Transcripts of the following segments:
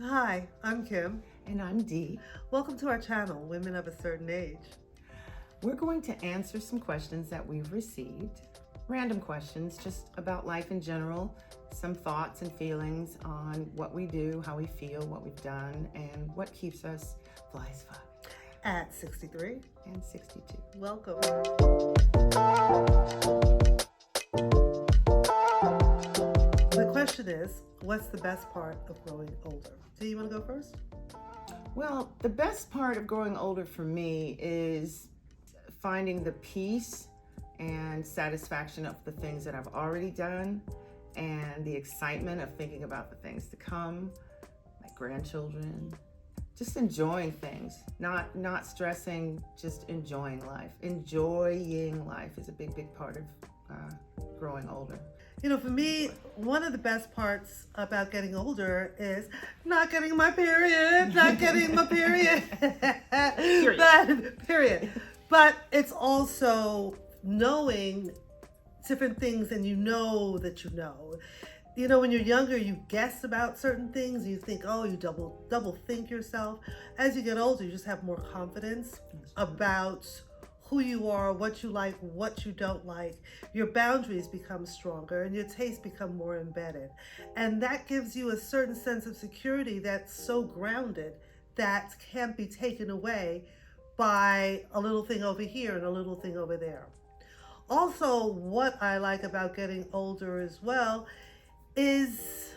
Hi, I'm Kim. And I'm Dee. Welcome to our channel, Women of a Certain Age. We're going to answer some questions that we've received. Random questions just about life in general, some thoughts and feelings on what we do, how we feel, what we've done, and what keeps us fly as fuck. At 63 and 62. Welcome. The question is, what's the best part of growing older? Do you want to go first? Well, the best part of growing older for me is finding the peace and satisfaction of the things that I've already done and the excitement of thinking about the things to come, my grandchildren, just enjoying things, not stressing, just enjoying life. Enjoying life is a big part of growing older. You know, for me, one of the best parts about getting older is not getting my period, period. But it's also knowing different things, and you know that you know. You know, when you're younger, you guess about certain things. You think, oh, you double think yourself. As you get older, you just have more confidence about who you are, what you like, what you don't like. Your boundaries become stronger and your tastes become more embedded. And that gives you a certain sense of security that's so grounded that can't be taken away by a little thing over here and a little thing over there. Also, what I like about getting older as well is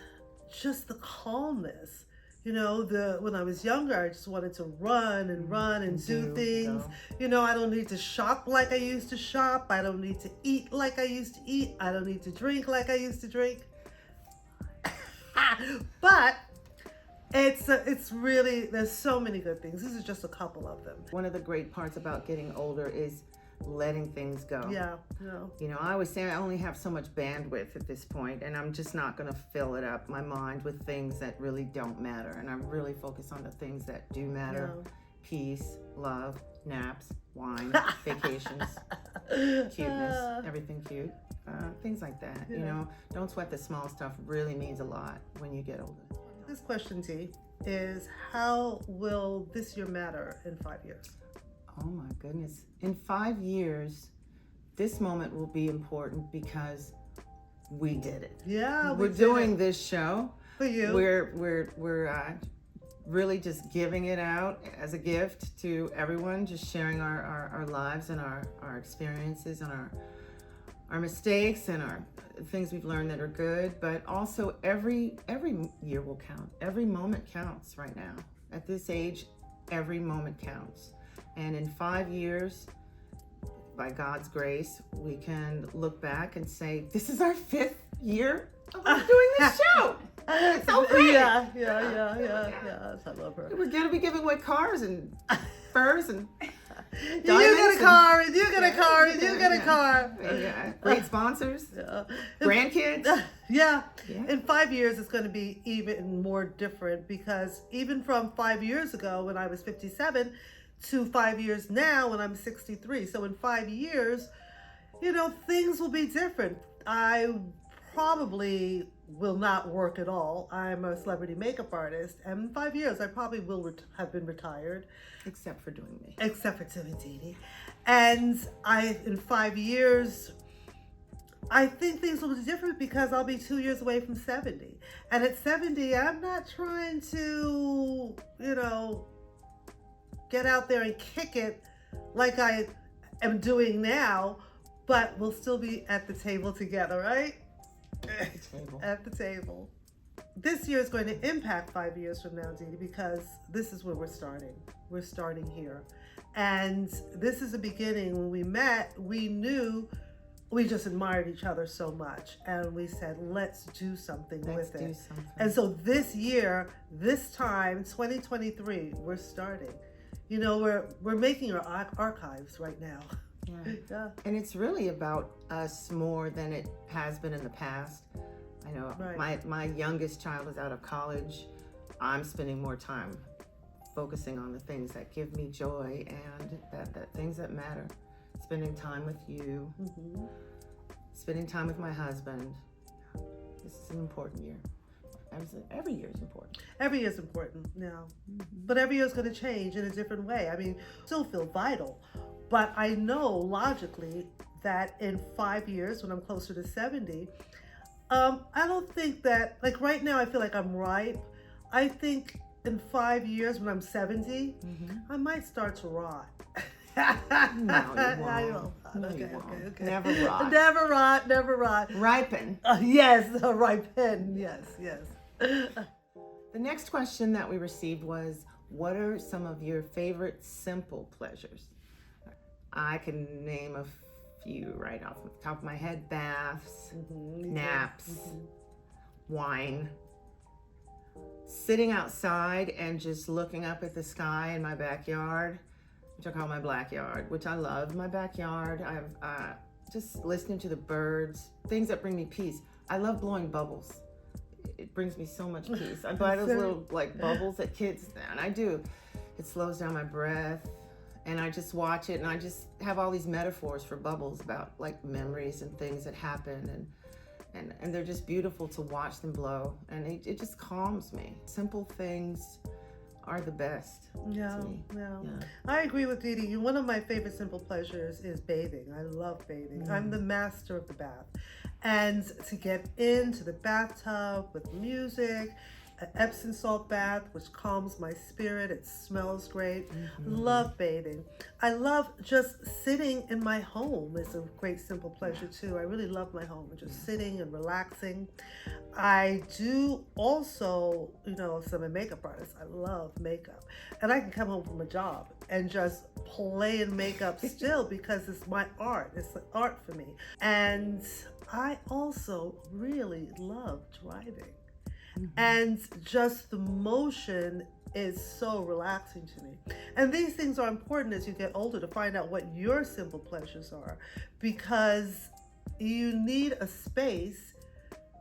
just the calmness. You know, when I was younger, I just wanted to run and do things. You know, I don't need to shop like I used to shop. I don't need to eat like I used to eat. I don't need to drink like I used to drink. But it's really, there's so many good things. This is just a couple of them. One of the great parts about getting older is letting things go. Yeah. You know, I always say I only have so much bandwidth at this point, and I'm just not going to fill it up, my mind, with things that really don't matter. And I'm really focused on the things that do matter. Yeah. Peace, love, naps, wine, vacations, cuteness, everything cute. Things like that. Yeah. You know, don't sweat the small stuff. Really means a lot when you get older. This question, T, is how will this year matter in 5 years? Oh my goodness. In 5 years, this moment will be important because we did it. Yeah, we're doing this show for you. We're really just giving it out as a gift to everyone, just sharing our lives and our experiences and our mistakes and our things we've learned that are good. But also every year will count. Every moment counts right now. At this age, every moment counts. And in 5 years, by God's grace, we can look back and say, this is our 5th year of doing this show. It's so great. Yeah. I love her. We're going to be giving away cars and furs and you get a car, and you get a car, and you get a car. Yeah. Great sponsors, grandkids. Yeah. In 5 years, it's going to be even more different, because even from 5 years ago when I was 57 to 5 years now when I'm 63. So in 5 years, you know, things will be different. I probably will not work at all. I'm a celebrity makeup artist, and in 5 years I probably will have been retired. Except for doing me. Except for doing Dee. And in 5 years, I think things will be different because I'll be 2 years away from 70. And at 70, I'm not trying to, you know, get out there and kick it like I am doing now, but we'll still be at the table together, right? At the table. This year is going to impact 5 years from now, Dee, because this is where we're starting. We're starting here. And this is the beginning. When we met, we knew we just admired each other so much. And we said, let's do something with it. And so this year, this time, 2023, we're starting. You know, we're making our archives right now. Yeah. And it's really about us more than it has been in the past. I know my youngest child is out of college. I'm spending more time focusing on the things that give me joy and that things that matter. Spending time with you, spending time with my husband. This is an important year. Every year is important. Every year is important now, Mm-hmm. but every year is going to change in a different way. I mean, still feel vital, but I know logically that in 5 years, when I'm closer to 70, I don't think that, like right now, I feel like I'm ripe. I think in 5 years, when I'm 70, I might start to rot. No, you I won't. won't. No, Okay, you won't. okay. Never rot. Never rot, never rot. Ripen. Yes, a ripen. Yes, yes. The next question that we received was, what are some of your favorite simple pleasures? I can name a few right off the top of my head. Baths, naps, wine, sitting outside and just looking up at the sky in my backyard, which I call my blackyard, which I love. My backyard, I've just listening to the birds, things that bring me peace. I love blowing bubbles. It brings me so much peace. I buy those little like bubbles that kids, and I do. It slows down my breath, and I just watch it, and I just have all these metaphors for bubbles about like memories and things that happen, and they're just beautiful to watch them blow, and it just calms me. Simple things are the best. Yeah. Yeah. I agree with Dee Dee. One of my favorite simple pleasures is bathing. I love bathing. I'm the master of the bath. And to get into the bathtub with music, an Epsom salt bath, which calms my spirit. It smells great. Love bathing. I love just sitting in my home. It's a great simple pleasure too. I really love my home and just sitting and relaxing. I do also, as I'm a makeup artist, I love makeup. And I can come home from a job and just play in makeup still because it's my art. It's an art for me. And I also really love driving. And just the motion is so relaxing to me. And these things are important as you get older to find out what your simple pleasures are, because you need a space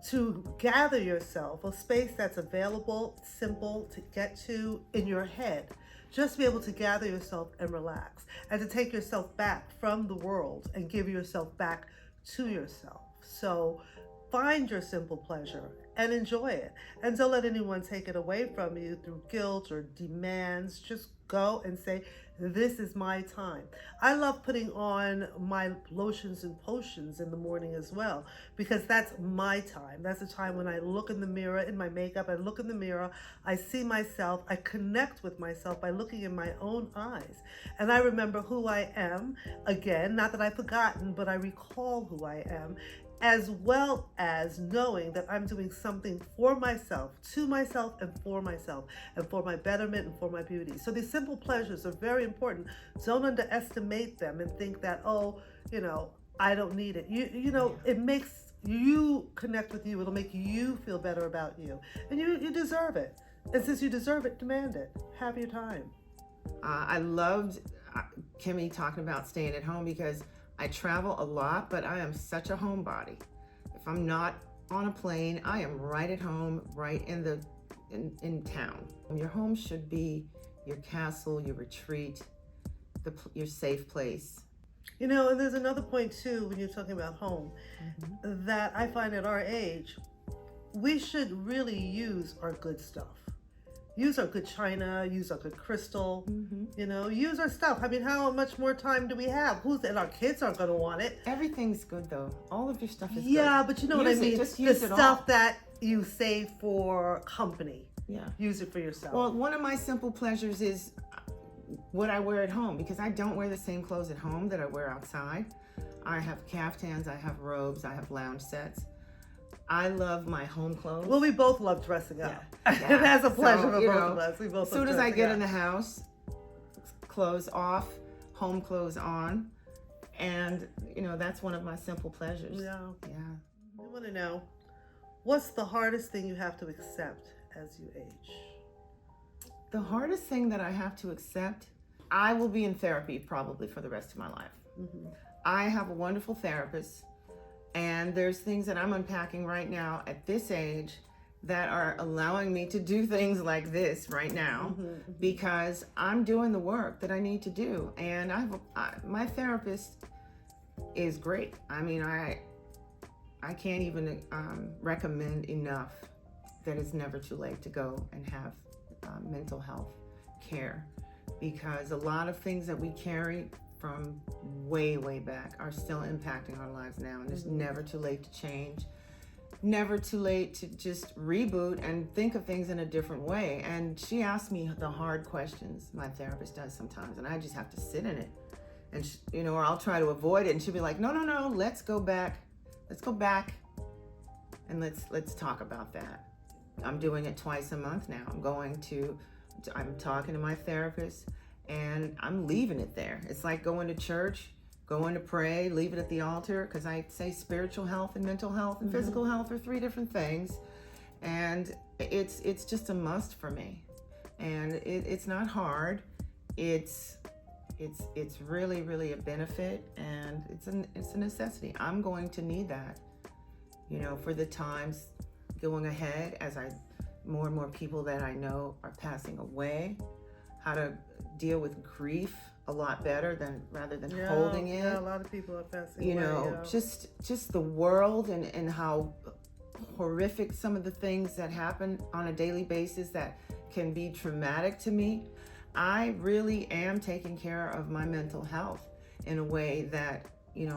to gather yourself, a space that's available, simple to get to in your head. Just be able to gather yourself and relax, and to take yourself back from the world and give yourself back to yourself. So find your simple pleasure and enjoy it. And don't let anyone take it away from you through guilt or demands. Just go and say, this is my time. I love putting on my lotions and potions in the morning as well, because that's my time. That's the time when I look in the mirror in my makeup. I look in the mirror, I see myself, I connect with myself by looking in my own eyes. And I remember who I am again, not that I've forgotten, but I recall who I am, as well as knowing that I'm doing something for myself, to myself, and for my betterment and for my beauty. So these simple pleasures are very important. Don't underestimate them and think that, I don't need it. It makes you connect with you. It'll make you feel better about you. And you deserve it. And since you deserve it, demand it. Have your time. I loved Kimmy talking about staying at home, because I travel a lot, but I am such a homebody. If I'm not on a plane, I am right at home, right in town. Your home should be your castle, your retreat, your safe place. And there's another point too, when you're talking about home, that I find at our age, we should really use our good stuff. Use our good china, use our good crystal, use our stuff. I mean, how much more time do we have? And our kids aren't going to want it. Everything's good though. All of your stuff is good. Yeah, but you know what I mean? Just the use it stuff all. that you save for company. Yeah. Use it for yourself. Well, one of my simple pleasures is what I wear at home, because I don't wear the same clothes at home that I wear outside. I have caftans, I have robes, I have lounge sets. I love my home clothes. Well, we both love dressing up. Yeah. That's a pleasure for both you of us. We both as soon love as I dressing get up. in the house, clothes off, home clothes on, and that's one of my simple pleasures. Yeah. Yeah. I want to know, what's the hardest thing you have to accept as you age? The hardest thing that I have to accept, I will be in therapy probably for the rest of my life. I have a wonderful therapist, and there's things that I'm unpacking right now at this age that are allowing me to do things like this right now, because I'm doing the work that I need to do. And my therapist is great. I mean, I can't even recommend enough that it's never too late to go and have mental health care, because a lot of things that we carry from way back are still impacting our lives now, and it's never too late to change, never too late to just reboot and think of things in a different way. And she asked me the hard questions, my therapist does sometimes, and I just have to sit in it, and she, or I'll try to avoid it, and she'll be like, no, let's go back and let's talk about that. I'm doing it twice a month now. I'm talking to my therapist, and I'm leaving it there. It's like going to church, going to pray, leave it at the altar, because I say spiritual health and mental health and physical health are 3 different things, and it's just a must for me. And it's not hard. It's really a benefit, and it's a necessity. I'm going to need that, for the times going ahead, as more and more people that I know are passing away, how to deal with grief a lot better rather than holding it. Yeah, a lot of people are passing away. Just the world and how horrific some of the things that happen on a daily basis that can be traumatic to me. I really am taking care of my mental health in a way that,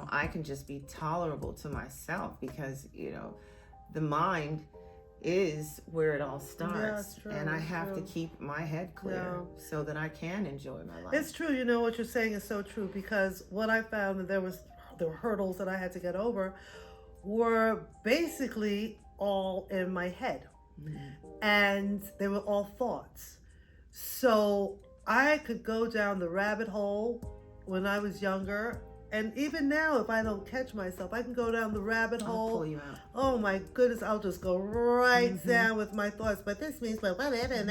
I can just be tolerable to myself, because, the mind is where it all starts. True, and I have to keep my head clear so that I can enjoy my life. It's true. What you're saying is so true, because what I found that there were hurdles that I had to get over were basically all in my head, and they were all thoughts. So I could go down the rabbit hole when I was younger. And even now, if I don't catch myself, I can go down the rabbit hole. I'll pull you out. Oh my goodness, I'll just go right down with my thoughts. But this means, but whatever, and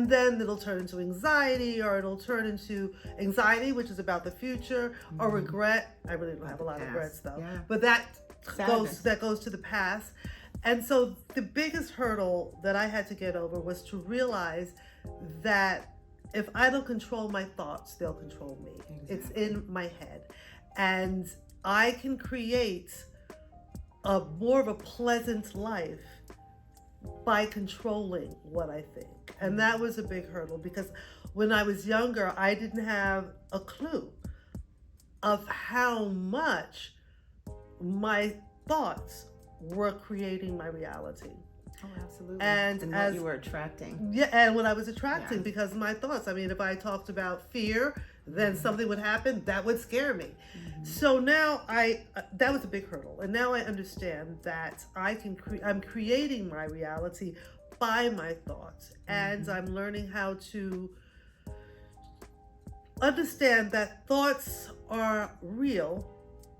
then it'll turn into anxiety, or it'll turn into anxiety, which is about the future, or regret. I really don't have a lot of regrets though. Yeah. But that goes to the past. And so the biggest hurdle that I had to get over was to realize that if I don't control my thoughts, they'll control me. Exactly. It's in my head. And I can create more of a pleasant life by controlling what I think. And that was a big hurdle, because when I was younger, I didn't have a clue of how much my thoughts were creating my reality. Oh, absolutely. And what you were attracting. Yeah, and what I was attracting, because my thoughts. I mean, if I talked about fear, then something would happen that would scare me. So now that was a big hurdle, and now I understand that I'm creating my reality by my thoughts, and I'm learning how to understand that thoughts are real,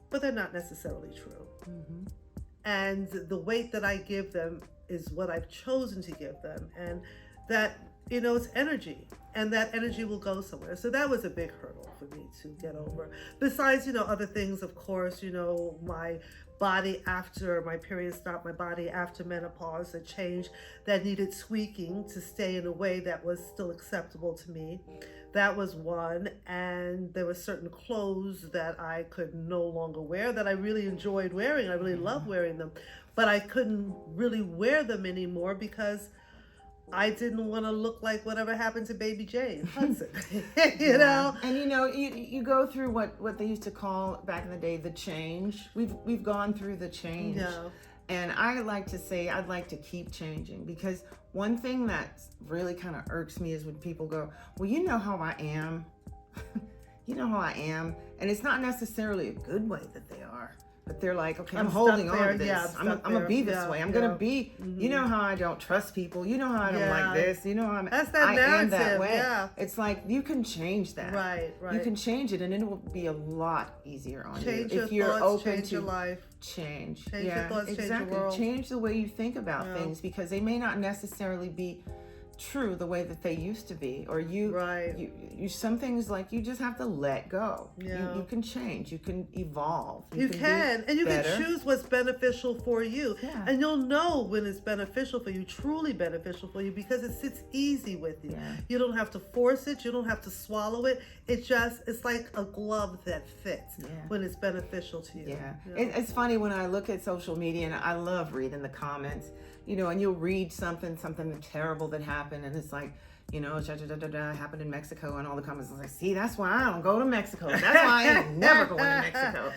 but they're not necessarily true. And the weight that I give them is what I've chosen to give them, and that it's energy, and that energy will go somewhere. So that was a big hurdle for me to get over. Besides, other things, of course, my body after my period stopped, my body after menopause, a change that needed tweaking to stay in a way that was still acceptable to me. That was one. And there were certain clothes that I could no longer wear that I really enjoyed wearing. I really loved wearing them, but I couldn't really wear them anymore because I didn't want to look like whatever happened to Baby Jane Hudson. you know? And you go through what they used to call back in the day the change. We've gone through the change. Yeah. And I like to say I'd like to keep changing, because one thing that really kind of irks me is when people go, well, you know how I am. You know how I am. And it's not necessarily a good way that they are. But they're like, okay, I'm holding on to this. Yeah, I'm going to be this way. I'm going to be, you know how I don't trust people. You know how I don't like this. You know how That's that narrative. I am that way. Yeah. It's like, you can change that. Right. You can change it, and it will be a lot easier on change you. Your if you're thoughts, open change to your life. Change. Change your thoughts, exactly. change your world. Change the way you think about things, because they may not necessarily be true the way that they used to be, or you some things like you just have to let go. Yeah. You can change, you can evolve, You can, and you better. can choose what's beneficial for you. Yeah. And you'll know when it's beneficial for you, truly beneficial for you, because it sits easy with you. Yeah. You don't have to force it. You don't have to swallow it. It's like a glove that fits when it's beneficial to you. Yeah. You know? It's funny when I look at social media, and I love reading the comments, and you'll read something terrible that happened, and it's like, happened in Mexico, and all the comments are like, see, that's why I don't go to Mexico. That's why I ain't never going to Mexico.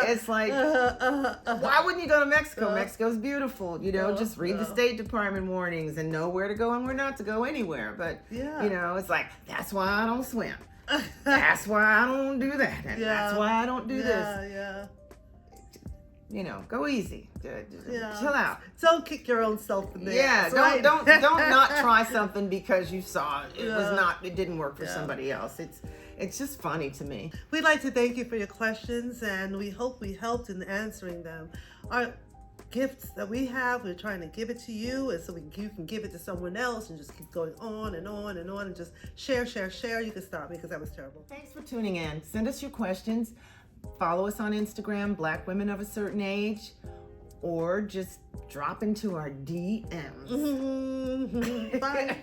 It's like, why wouldn't you go to Mexico? Mexico's beautiful. Just read the State Department warnings and know where to go and where not to go anywhere. But, it's like, that's why I don't swim. That's why I don't do that. And that's why I don't do this. Yeah. Go easy. Chill out. Don't kick your own self in the ass. Right? Don't not try something because you saw it didn't work for somebody else. It's just funny to me. We'd like to thank you for your questions, and we hope we helped in answering them. Our gifts that we have, we're trying to give it to you, and so you can give it to someone else, and just keep going on and on and on, and just share. You can stop me because that was terrible. Thanks for tuning in. Send us your questions. Follow us on Instagram, Black Women of a Certain Age, or just drop into our DMs. Bye.